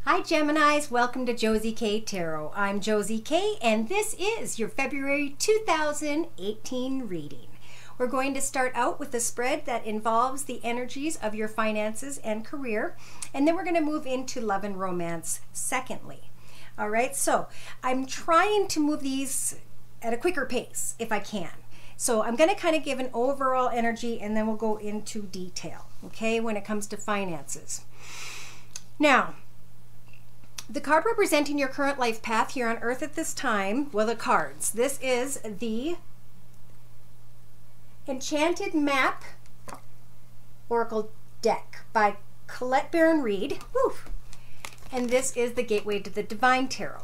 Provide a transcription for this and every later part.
Hi Geminis, welcome to Josie K Tarot. I'm Josie K and this is your February 2018 reading. We're going to start out with a spread that involves the energies of your finances and career, and then we're going to move into love and romance secondly. All right, so I'm trying to move these at a quicker pace if I can. So I'm going to kind of give an overall energy and then we'll go into detail, okay, when it comes to finances. Now, the card representing your current life path here on Earth at this time, well, the cards. This is the Enchanted Map Oracle deck by Colette Baron Reed. Woo. And this is the Gateway to the Divine Tarot.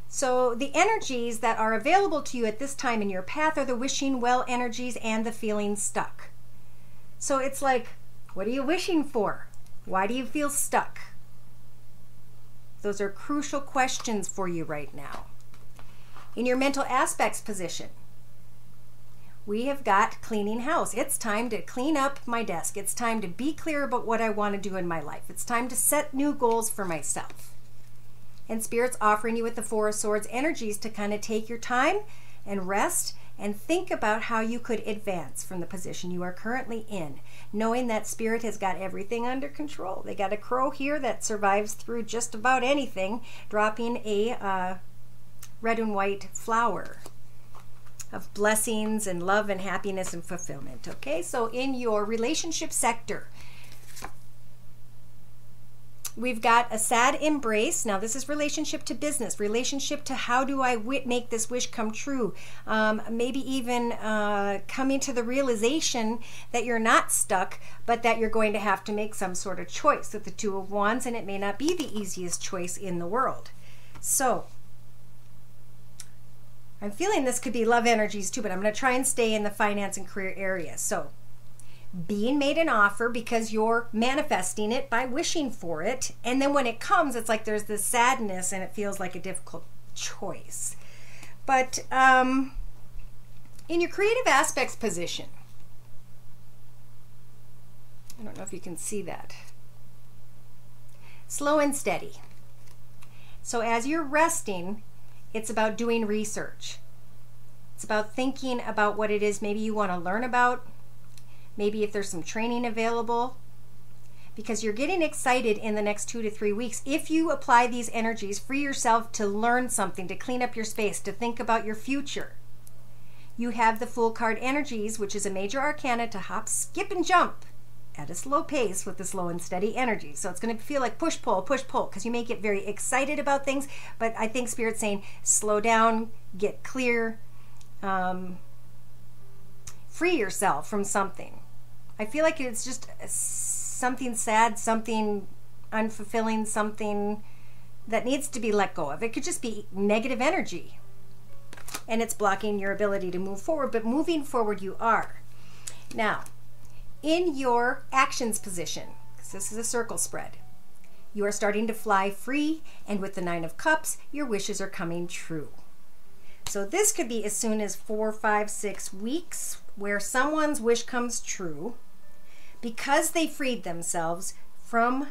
So the energies that are available to you at this time in your path are the wishing well energies and the feeling stuck. So it's like, what are you wishing for? Why do you feel stuck? Those are crucial questions for you right now. In your mental aspects position, we have got cleaning house. It's time to clean up my desk. It's time to be clear about what I want to do in my life. It's time to set new goals for myself. And Spirit's offering you with the Four of Swords energies to kind of take your time and rest and think about how you could advance from the position you are currently in, knowing that Spirit has got everything under control. They got a crow here that survives through just about anything, dropping a red and white flower of blessings and love and happiness and fulfillment. Okay, so in your relationship sector, we've got a sad embrace. Now this is relationship to business, relationship to how do I make this wish come true. Maybe even coming to the realization that you're not stuck, but that you're going to have to make some sort of choice with the Two of Wands, and it may not be the easiest choice in the world. So I'm feeling this could be love energies too, but I'm going to try and stay in the finance and career area. So being made an offer because you're manifesting it by wishing for it, and then when it comes, it's like there's this sadness and it feels like a difficult choice. But in your creative aspects position, I don't know if you can see that, slow and steady. So as you're resting, it's about doing research. It's about thinking about what it is maybe you want to learn about. Maybe if there's some training available, because you're getting excited in the next 2 to 3 weeks. If you apply these energies, free yourself to learn something, to clean up your space, to think about your future. You have the Fool card energies, which is a major arcana to hop, skip, and jump at a slow pace with the slow and steady energy. So it's going to feel like push, pull, because you may get very excited about things, but I think Spirit's saying slow down, get clear, free yourself from something. I feel like it's just something sad, something unfulfilling, something that needs to be let go of. It could just be negative energy, and it's blocking your ability to move forward, but moving forward you are. Now, in your actions position, because this is a circle spread, you are starting to fly free, and with the Nine of Cups, your wishes are coming true. So this could be as soon as 4, 5, 6 weeks where someone's wish comes true because they freed themselves from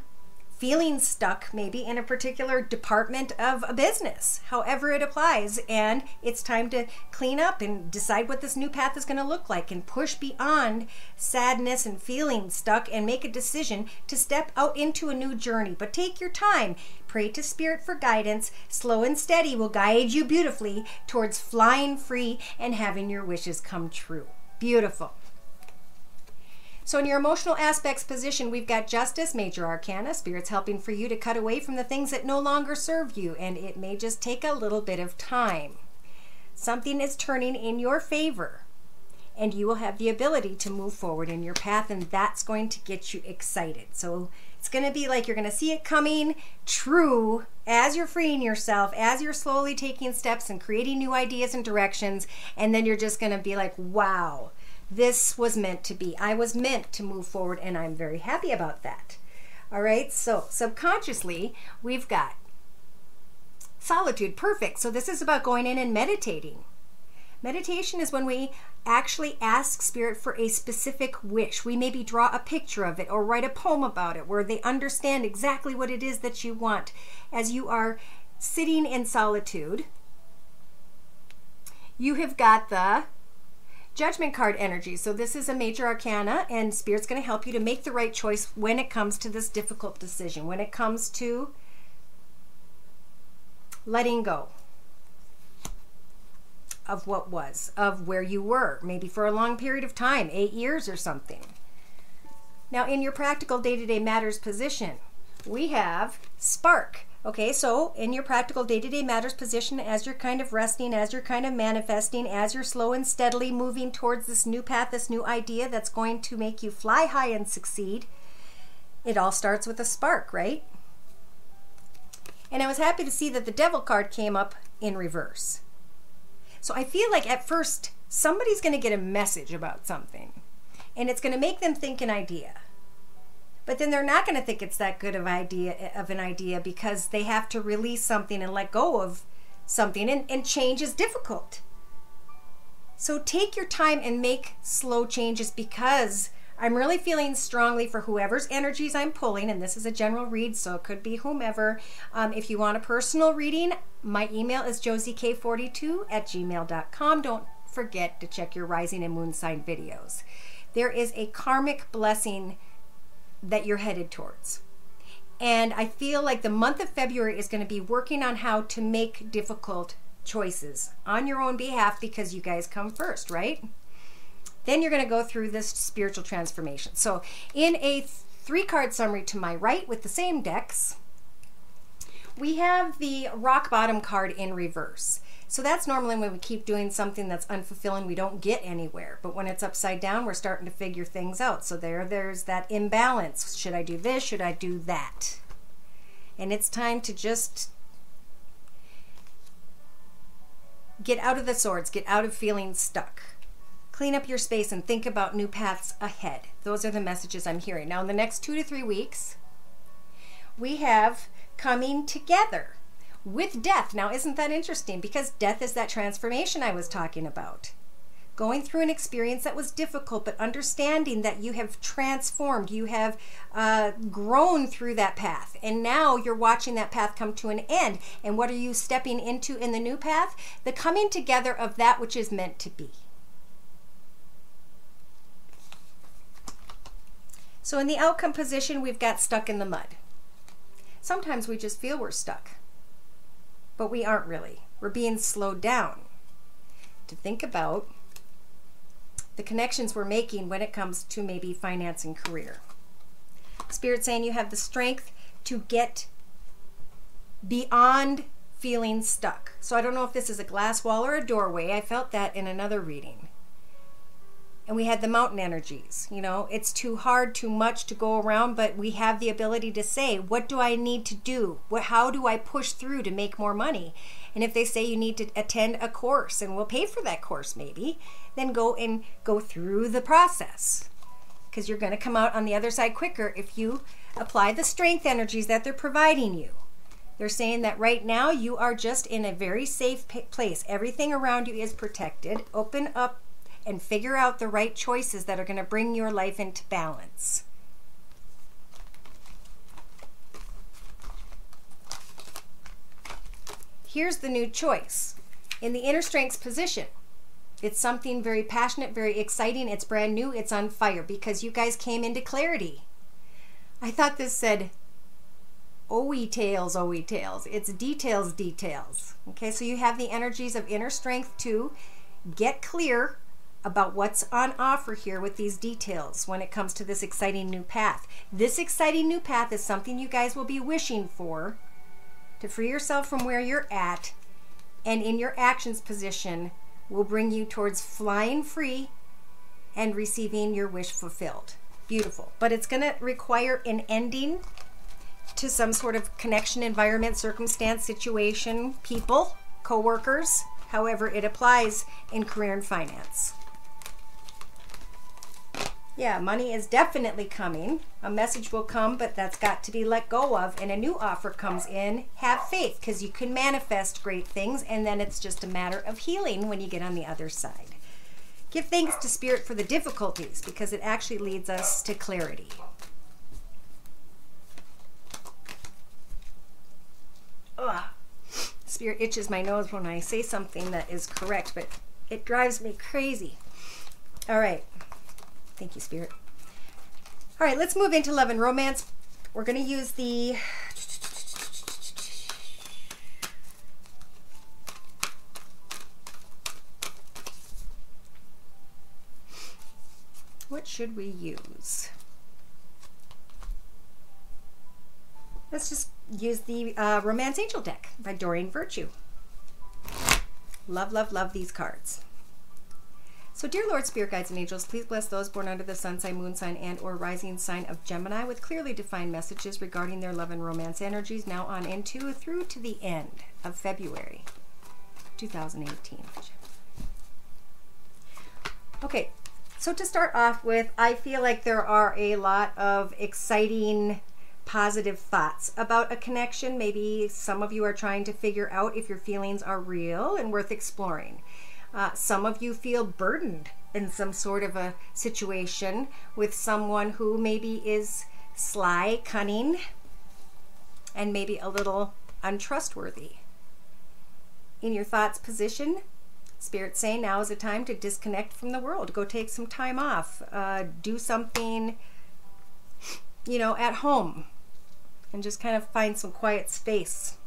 feeling stuck maybe in a particular department of a business, however it applies, and it's time to clean up and decide what this new path is going to look like and push beyond sadness and feeling stuck and make a decision to step out into a new journey. But take your time. Pray to Spirit for guidance. Slow and steady will guide you beautifully towards flying free and having your wishes come true. Beautiful. So in your emotional aspects position, we've got Justice, major arcana. Spirit's helping for you to cut away from the things that no longer serve you, and it may just take a little bit of time. Something is turning in your favor, and you will have the ability to move forward in your path, and that's going to get you excited. So it's going to be like you're going to see it coming true as you're freeing yourself, as you're slowly taking steps and creating new ideas and directions, and then you're just going to be like, wow, this was meant to be. I was meant to move forward, and I'm very happy about that. All right, so subconsciously, we've got solitude. Perfect. So this is about going in and meditating. Meditation is when we actually ask Spirit for a specific wish. We maybe draw a picture of it or write a poem about it where they understand exactly what it is that you want. As you are sitting in solitude, you have got the Judgment card energy. So this is a major arcana, and Spirit's going to help you to make the right choice when it comes to this difficult decision, when it comes to letting go of what was, of where you were, maybe for a long period of time, 8 years or something. Now, in your practical day-to-day matters position, we have spark. Okay, so in your practical day-to-day matters position, as you're kind of resting, as you're kind of manifesting, as you're slow and steadily moving towards this new path, this new idea that's going to make you fly high and succeed, it all starts with a spark, right? And I was happy to see that the Devil card came up in reverse. So I feel like at first somebody's going to get a message about something, and it's going to make them think an idea. But then they're not going to think it's that good of an idea because they have to release something and let go of something, and change is difficult. So take your time and make slow changes, because I'm really feeling strongly for whoever's energies I'm pulling, and this is a general read, so it could be whomever. If you want a personal reading, my email is josiek42@gmail.com. Don't forget to check your rising and moon sign videos. There is a karmic blessing that you're headed towards. And I feel like the month of February is going to be working on how to make difficult choices on your own behalf, because you guys come first, right? Then you're going to go through this spiritual transformation. So in a 3-card summary to my right with the same decks, we have the rock bottom card in reverse. So that's normally when we keep doing something that's unfulfilling, we don't get anywhere. But when it's upside down, we're starting to figure things out. So there's that imbalance. Should I do this? Should I do that? And it's time to just get out of the swords, get out of feeling stuck. Clean up your space and think about new paths ahead. Those are the messages I'm hearing. Now, in the next 2 to 3 weeks, we have coming together with death. Now, isn't that interesting? Because death is that transformation I was talking about. Going through an experience that was difficult, but understanding that you have transformed, you have grown through that path. And now you're watching that path come to an end. And what are you stepping into in the new path? The coming together of that which is meant to be. So in the outcome position, we've got stuck in the mud. Sometimes we just feel we're stuck, but we aren't really. We're being slowed down to think about the connections we're making when it comes to maybe finance and career. Spirit saying you have the strength to get beyond feeling stuck. So I don't know if this is a glass wall or a doorway. I felt that in another reading. And we had the mountain energies. You know, it's too hard, too much to go around, but we have the ability to say, what do I need to do? How do I push through to make more money? And if they say you need to attend a course, and we'll pay for that course maybe, then go through the process. Because you're going to come out on the other side quicker if you apply the strength energies that they're providing you. They're saying that right now you are just in a very safe place. Everything around you is protected. Open up and figure out the right choices that are going to bring your life into balance. Here's the new choice. In the inner strengths position, it's something very passionate, very exciting. It's brand new. It's on fire because you guys came into clarity. I thought this said, OE tails, OE tails. It's details, details. Okay, so you have the energies of inner strength to get clear about what's on offer here with these details when it comes to this exciting new path. This exciting new path is something you guys will be wishing for to free yourself from where you're at, and in your actions position will bring you towards flying free and receiving your wish fulfilled. Beautiful. But it's going to require an ending to some sort of connection, environment, circumstance, situation, people, co-workers, however it applies in career and finance. Yeah, money is definitely coming. A message will come, but that's got to be let go of, and a new offer comes in. Have faith, because you can manifest great things, and then it's just a matter of healing when you get on the other side. Give thanks to Spirit for the difficulties, because it actually leads us to clarity. Ugh. Spirit itches my nose when I say something that is correct, but it drives me crazy. All right. Thank you, Spirit. All right, let's move into love and romance. We're going to use the... What should we use? Let's just use the Romance Angel deck by Doreen Virtue. Love, love, love these cards. So, dear Lord, Spirit Guides and Angels, please bless those born under the sun sign, moon sign, and or rising sign of Gemini with clearly defined messages regarding their love and romance energies now on into through to the end of February 2018. Okay, so to start off with, I feel like there are a lot of exciting, positive thoughts about a connection. Maybe some of you are trying to figure out if your feelings are real and worth exploring. Some of you feel burdened in some sort of a situation with someone who maybe is sly, cunning, and maybe a little untrustworthy. In your thoughts position, Spirit's saying now is a time to disconnect from the world. Go take some time off. Do something, you know, at home, and just kind of find some quiet space.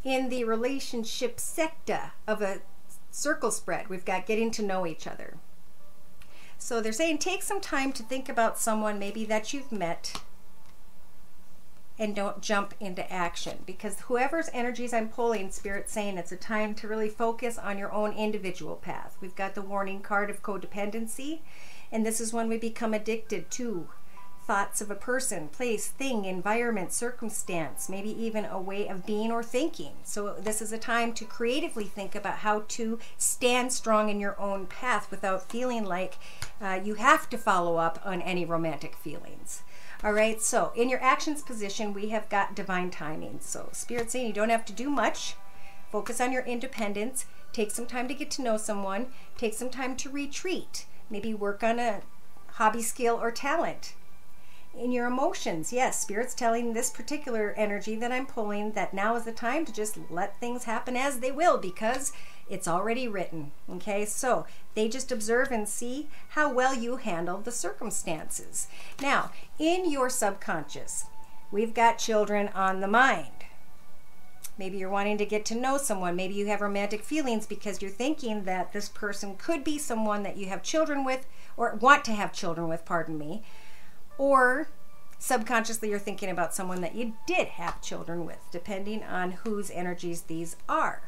In the relationship sector of a circle spread, we've got getting to know each other. So they're saying take some time to think about someone maybe that you've met, and don't jump into action, because whoever's energies I'm pulling, Spirit's saying it's a time to really focus on your own individual path. We've got the warning card of codependency, and this is when we become addicted to thoughts of a person, place, thing, environment, circumstance, maybe even a way of being or thinking. So this is a time to creatively think about how to stand strong in your own path without feeling like you have to follow up on any romantic feelings. All right, so in your actions position, we have got divine timing. So Spirit's saying you don't have to do much. Focus on your independence. Take some time to get to know someone. Take some time to retreat. Maybe work on a hobby, skill, or talent. In your emotions, yes, Spirit's telling this particular energy that I'm pulling that now is the time to just let things happen as they will, because it's already written. Okay, so they just observe and see how well you handle the circumstances. Now, in your subconscious, we've got children on the mind. Maybe you're wanting to get to know someone. Maybe you have romantic feelings because you're thinking that this person could be someone that you have children with, or want to have children with, pardon me. Or subconsciously you're thinking about someone that you did have children with, depending on whose energies these are.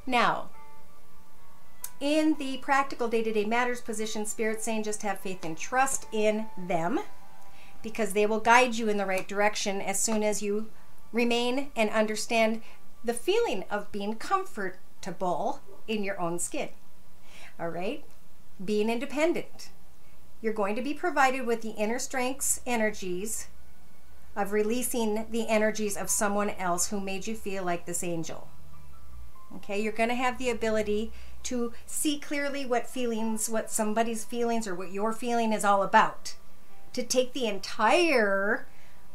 Now, in the practical day-to-day matters position, Spirit's saying just have faith and trust in them, because they will guide you in the right direction as soon as you remain and understand the feeling of being comfortable in your own skin. All right? Being independent. You're going to be provided with the inner strengths, energies of releasing the energies of someone else who made you feel like this angel. Okay, you're going to have the ability to see clearly what somebody's feelings or what your feeling is all about. To take the entire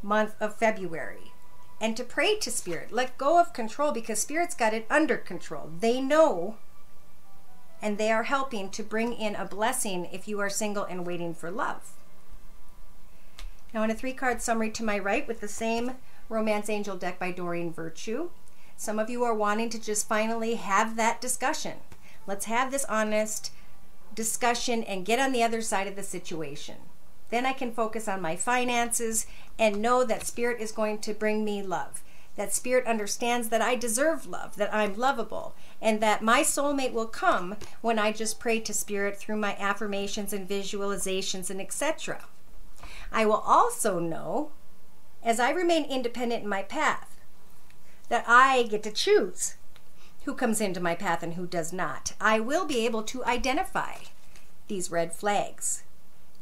month of February and to pray to Spirit. Let go of control, because Spirit's got it under control. They know, and they are helping to bring in a blessing if you are single and waiting for love. Now, in a 3-card summary to my right with the same Romance Angel deck by Doreen Virtue, some of you are wanting to just finally have that discussion. Let's have this honest discussion and get on the other side of the situation. Then I can focus on my finances and know that Spirit is going to bring me love. That Spirit understands that I deserve love, that I'm lovable, and that my soulmate will come when I just pray to Spirit through my affirmations and visualizations and etc. I will also know, as I remain independent in my path, that I get to choose who comes into my path and who does not. I will be able to identify these red flags.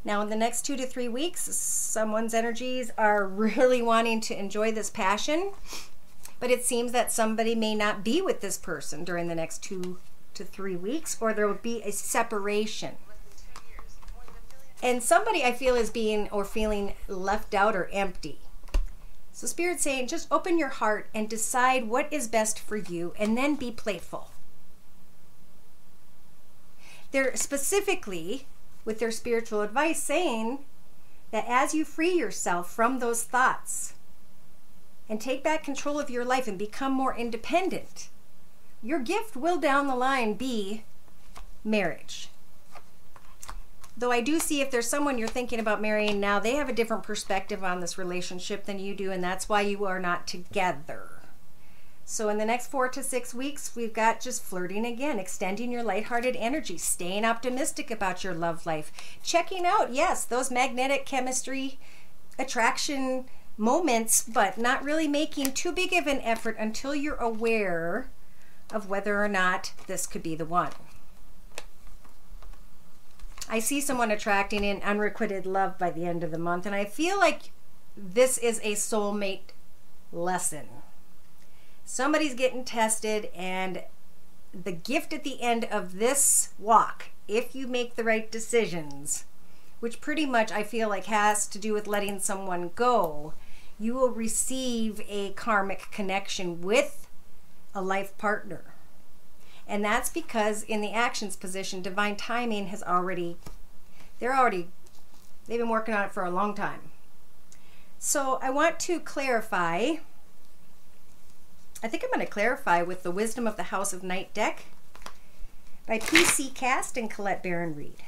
Now in the next 2 to 3 weeks, someone's energies are really wanting to enjoy this passion, but it seems that somebody may not be with this person during the next 2 to 3 weeks, or there will be a separation. And somebody, I feel, is being or feeling left out or empty. So Spirit's saying, just open your heart and decide what is best for you, and then be playful. They're specifically, with their spiritual advice, saying that as you free yourself from those thoughts and take back control of your life and become more independent, your gift will down the line be marriage. Though I do see if there's someone you're thinking about marrying now, they have a different perspective on this relationship than you do, and that's why you are not together. So in the next 4 to 6 weeks, we've got just flirting again, extending your lighthearted energy, staying optimistic about your love life, checking out, yes, those magnetic chemistry, attraction moments, but not really making too big of an effort until you're aware of whether or not this could be the one. I see someone attracting in unrequited love by the end of the month, and I feel like this is a soulmate lesson. Somebody's getting tested, and the gift at the end of this walk, if you make the right decisions, which pretty much I feel like has to do with letting someone go, you will receive a karmic connection with a life partner. And that's because in the actions position, divine timing has they've been working on it for a long time. So I want to clarify, I think I'm going to clarify with the Wisdom of the House of Night deck by P.C. Cast and Colette Baron Reed.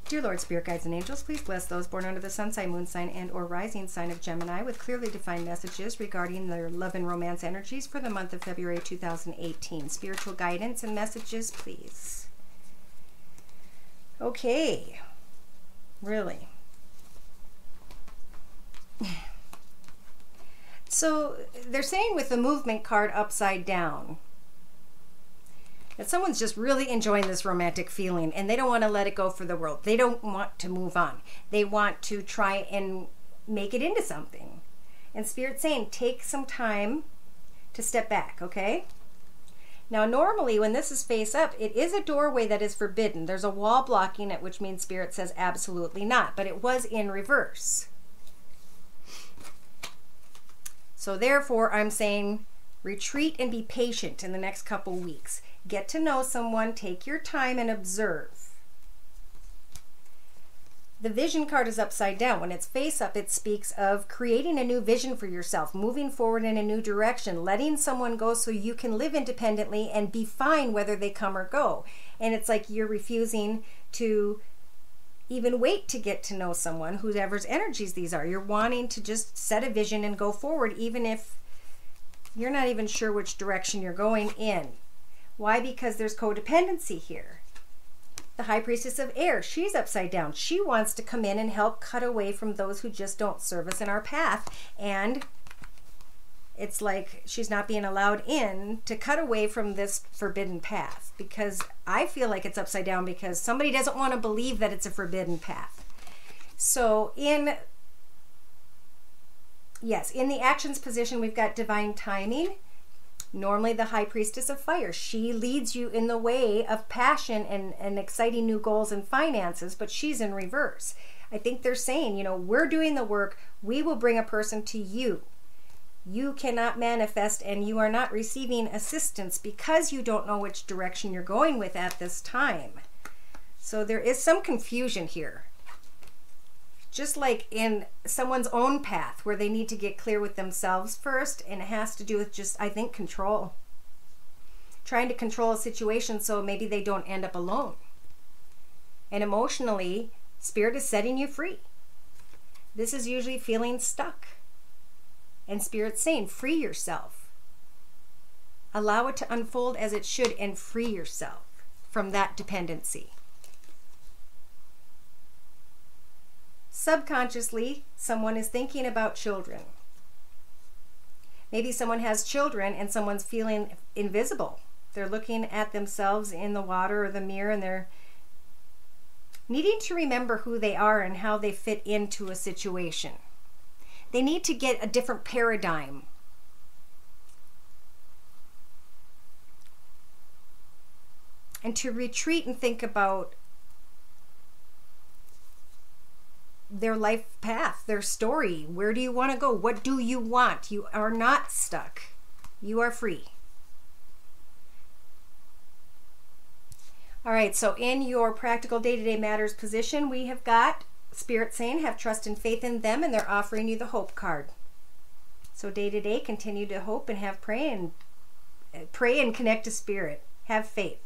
Dear Lord, Spirit Guides and Angels, please bless those born under the sun sign, moon sign, and or rising sign of Gemini with clearly defined messages regarding their love and romance energies for the month of February 2018. Spiritual guidance and messages, please. Okay. Really. So they're saying with the movement card upside down that someone's just really enjoying this romantic feeling and they don't want to let it go for the world. They don't want to move on. They want to try and make it into something. And Spirit's saying, take some time to step back, okay? Now, normally when this is face up, it is a doorway that is forbidden. There's a wall blocking it, which means Spirit says absolutely not, but it was in reverse. So therefore, I'm saying retreat and be patient in the next couple weeks. Get to know someone, take your time and observe. The vision card is upside down. When it's face up, it speaks of creating a new vision for yourself, moving forward in a new direction, letting someone go so you can live independently and be fine whether they come or go. And it's like you're refusing to even wait to get to know someone, whoever's energies these are. You're wanting to just set a vision and go forward, even if you're not even sure which direction you're going in. Why? Because there's codependency here. The High Priestess of Air, she's upside down. She wants to come in and help cut away from those who just don't serve us in our path. And it's like she's not being allowed in to cut away from this forbidden path, because I feel like it's upside down because somebody doesn't want to believe that it's a forbidden path. So in the actions position, we've got divine timing. Normally the High Priestess of Fire, she leads you in the way of passion and exciting new goals and finances, but she's in reverse. I think they're saying, we're doing the work. We will bring a person to you. You cannot manifest, and you are not receiving assistance because you don't know which direction you're going with at this time. So there is some confusion here. Just like in someone's own path where they need to get clear with themselves first, and it has to do with just, I think, control. Trying to control a situation so maybe they don't end up alone. And emotionally, Spirit is setting you free. This is usually feeling stuck. And Spirit's saying, free yourself. Allow it to unfold as it should and free yourself from that dependency. Subconsciously, someone is thinking about children. Maybe someone has children and someone's feeling invisible. They're looking at themselves in the water or the mirror, and they're needing to remember who they are and how they fit into a situation. They need to get a different paradigm. And to retreat and think about their life path, their story. Where do you want to go? What do you want? You are not stuck. You are free. All right, so in your practical day-to-day matters position, we have got Spirit saying, have trust and faith in them, and they're offering you the hope card. So day-to-day, continue to hope and have pray and connect to Spirit. Have faith.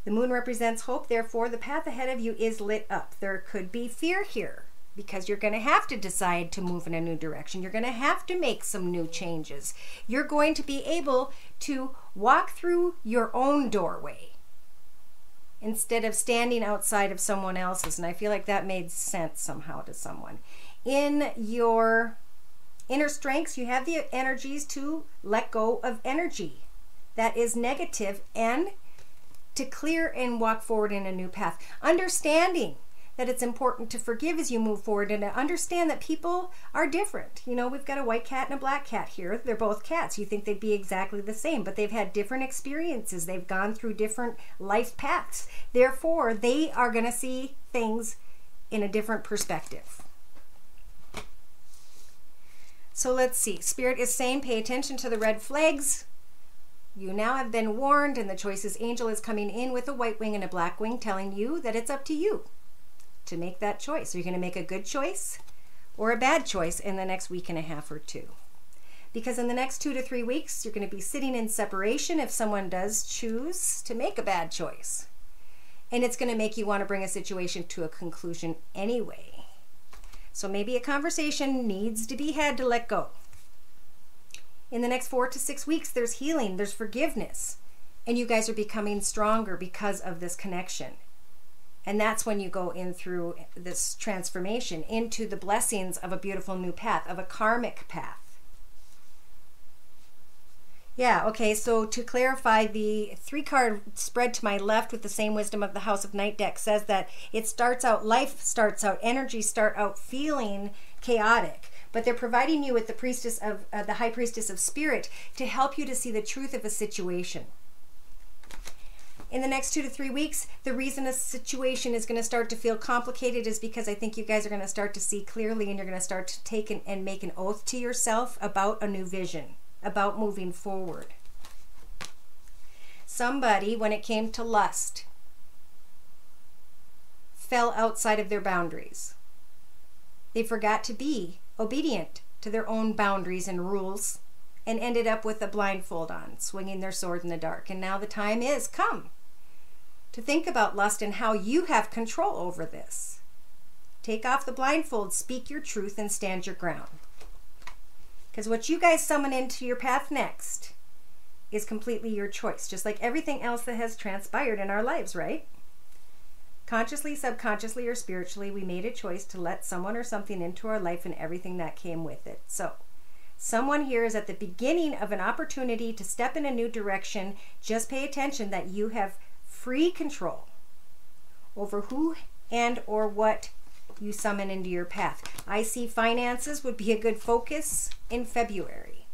The moon represents hope, therefore the path ahead of you is lit up. There could be fear here because you're going to have to decide to move in a new direction. You're going to have to make some new changes. You're going to be able to walk through your own doorway instead of standing outside of someone else's. And I feel like that made sense somehow to someone. In your inner strengths, you have the energies to let go of energy that is negative and to clear and walk forward in a new path. Understanding that it's important to forgive as you move forward and to understand that people are different. You know, we've got a white cat and a black cat here. They're both cats. You think they'd be exactly the same, but they've had different experiences. They've gone through different life paths. Therefore, they are going to see things in a different perspective. So let's see. Spirit is saying, pay attention to the red flags. You now have been warned, and the choices angel is coming in with a white wing and a black wing, telling you that it's up to you to make that choice. Are you going to make a good choice or a bad choice in the next week and a half or two? Because in the next 2 to 3 weeks, you're going to be sitting in separation if someone does choose to make a bad choice. And it's going to make you want to bring a situation to a conclusion anyway. So maybe a conversation needs to be had to let go. In the next 4 to 6 weeks, there's healing, there's forgiveness, and you guys are becoming stronger because of this connection. And that's when you go in through this transformation into the blessings of a beautiful new path, of a karmic path. Yeah, okay, so to clarify, the 3-card spread to my left with the same wisdom of the House of Night deck says that it starts out, life starts out, energy start out feeling chaotic. But they're providing you with the priestess of the high priestess of spirit to help you to see the truth of a situation. In the next 2 to 3 weeks, the reason a situation is going to start to feel complicated is because I think you guys are going to start to see clearly, and you're going to start to take and make an oath to yourself about a new vision, about moving forward. Somebody, when it came to lust, fell outside of their boundaries. They forgot to be obedient to their own boundaries and rules and ended up with a blindfold on, swinging their sword in the dark. And now the time is come to think about lust and how you have control over this. Take off the blindfold, speak your truth, and stand your ground. Because what you guys summon into your path next is completely your choice, just like everything else that has transpired in our lives, right? Consciously, subconsciously, or spiritually, we made a choice to let someone or something into our life and everything that came with it. So, someone here is at the beginning of an opportunity to step in a new direction. Just pay attention that you have free control over who and or what you summon into your path. I see finances would be a good focus in February.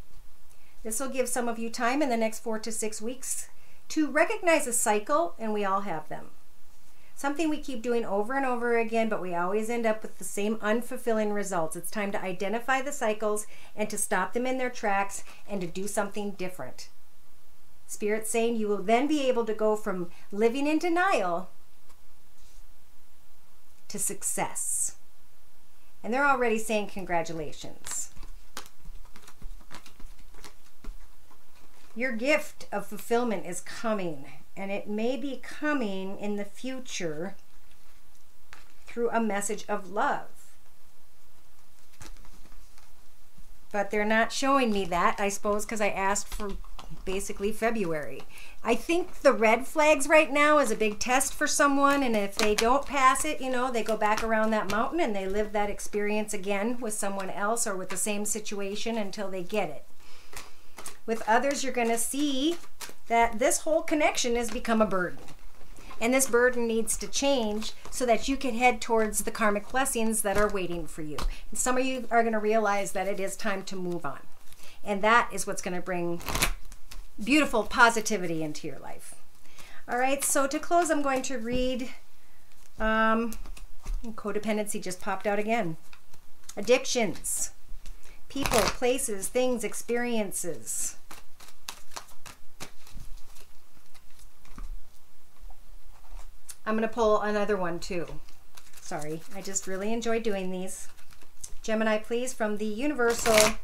This will give some of you time in the next 4 to 6 weeks to recognize a cycle, and we all have them. Something we keep doing over and over again, but we always end up with the same unfulfilling results. It's time to identify the cycles and to stop them in their tracks and to do something different. Spirit's saying you will then be able to go from living in denial to success. And they're already saying congratulations. Your gift of fulfillment is coming. And it may be coming in the future through a message of love. But they're not showing me that, I suppose, because I asked for basically February. I think the red flags right now is a big test for someone, and if they don't pass it, you know, they go back around that mountain and they live that experience again with someone else or with the same situation until they get it. With others, you're going to see that this whole connection has become a burden. And this burden needs to change so that you can head towards the karmic blessings that are waiting for you. And some of you are going to realize that it is time to move on. And that is what's going to bring beautiful positivity into your life. All right, so to close, I'm going to read, codependency just popped out again. Addictions, people, places, things, experiences. I'm going to pull another one too. Sorry, I just really enjoy doing these. Gemini, please, from the Universal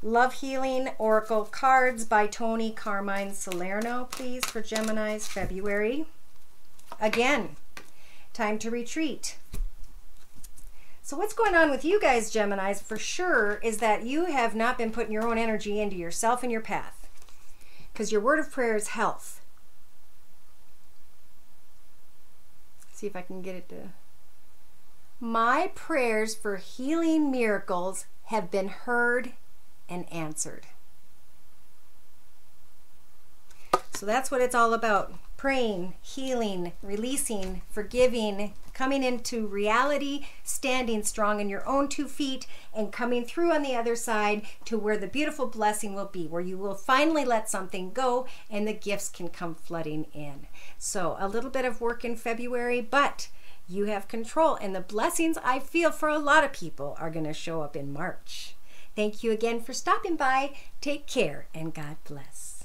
Love Healing Oracle Cards by Tony Carmine Salerno, please, for Gemini's February. Again, time to retreat. So what's going on with you guys, Geminis, for sure, is that you have not been putting your own energy into yourself and your path. Because your word of prayer is health. See if I can get it to... My prayers for healing miracles have been heard and answered. So that's what it's all about. Praying, healing, releasing, forgiving, coming into reality, standing strong in your own 2 feet, and coming through on the other side to where the beautiful blessing will be, where you will finally let something go and the gifts can come flooding in. So a little bit of work in February, but you have control, and the blessings I feel for a lot of people are going to show up in March. Thank you again for stopping by. Take care and God bless.